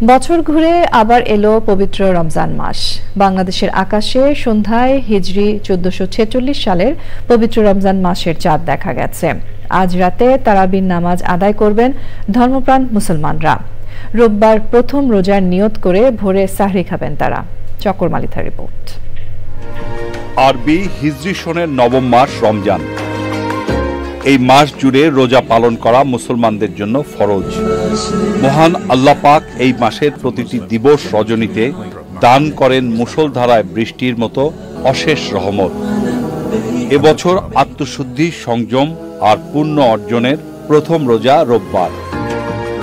বছর ঘুরে আবার এলো পবিত্র রমজান মাস। বাংলাদেশের আকাশে সন্ধ্যায় হিজরি 1446 সালের পবিত্র রমজান মাসের চাঁদ দেখা গেছে। আজ রাতে তারাবির নামাজ আদায় করবেন ধর্মপ্রাণ মুসলমানরা। রোববার প্রথম রোজার নিয়ত করে ভোরে সাহরি খাবেন তারা। চকর মালিথার রিপোর্ট। আরবি হিজরি সনের নবম মাস রমজান। এই মাস জুড়ে রোজা পালন করা মুসলমানদের জন্য ফরজ। মহান আল্লাহ পাক এই মাসের প্রতিটি দিবস রজনীতে দান করেন মুষলধারায় বৃষ্টির মতো অশেষ রহমত। এবছর আত্মশুদ্ধি, সংযম আর পুণ্য অর্জনের প্রথম রোজা রোববার।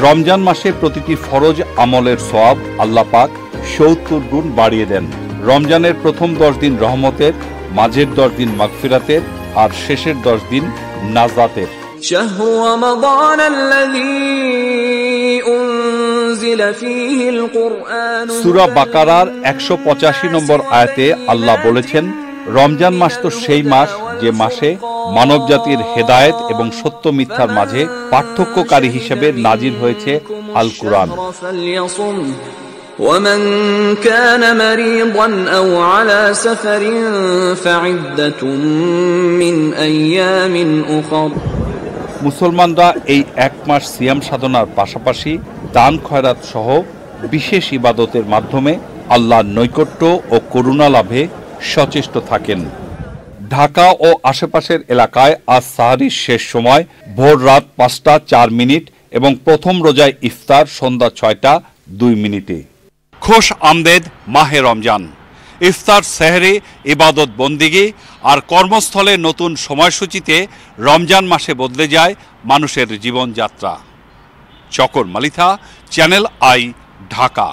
রমজান মাসে প্রতিটি ফরজ আমলের সওয়াব আল্লাহ পাক ৭০ গুণ বাড়িয়ে দেন। রমজানের প্রথম ১০ দিন রহমতের, মাঝের 10 দিন মাগফিরাতের আর শেষের 10 দিন নাজাতের। সূরা বাকারার ১৮৫ নম্বর আয়াতে আল্লাহ বলেছেন, রমজান মাস তো সেই মাস যে মাসে মানবজাতির হেদায়েত এবং সত্য মিথ্যার মাঝে পার্থক্যকারী হিসেবে নাজিল হয়েছে আল কুরআন। ومن كان مريضا أو على سفر فعدة من أيام أخر। মুসলমানরা এই এক মাস সিয়াম সাধনার পাশাপাশি দান খয়রাত সহ বিশেষ ইবাদতের মাধ্যমে আল্লাহর নৈকট্য ও করুণা লাভে সচেষ্ট থাকেন। ঢাকা ও আশেপাশের এলাকায় আজ সাহারির শেষ সময় ভোর রাত ৫টা ৪ মিনিট এবং প্রথম রোজায় ইফতার সন্ধ্যা ৬টা ২ মিনিটে। খোশ আমদেদ মাহে রমজান। ইফতার, সেহরি, ইবাদত বন্দিগি আর কর্মস্থলে নতুন সময়সূচিতে রমজান মাসে বদলে যায় মানুষের জীবনযাত্রা। চকর মালিথা, চ্যানেল আই, ঢাকা।